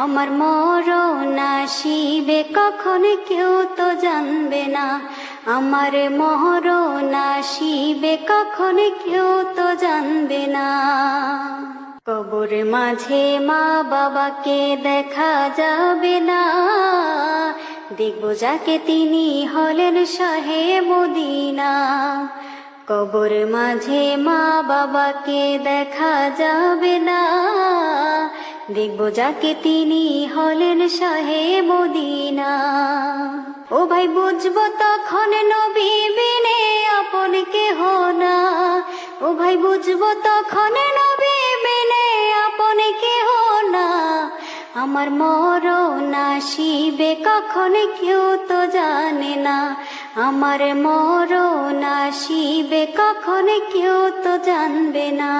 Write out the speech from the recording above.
আমার মরণ আসিবে কখন কেউ তো জানবে না, আমার মরণ আসিবে কখন কেউ তো জানবে না। কবর মাঝে মা বাবাকে দেখা যাবে না, দেখব যাকে তিনি হলেন শাহে মদিনা। কবর মাঝে মা বাবাকে দেখা যাবে না, দেখব যাকে তিনি হলেন শাহে মদিনা। ও ভাই বুঝবো তখন নবী বিনে আপন কেহ না, ও ভাই বুঝবো তখন নবী বিনে আপন কেহ না। আমার মরণ আসিবে কখন কেউ তো জানে না, আমার মরণ আসিবে কখন কেউ তো জানবে না।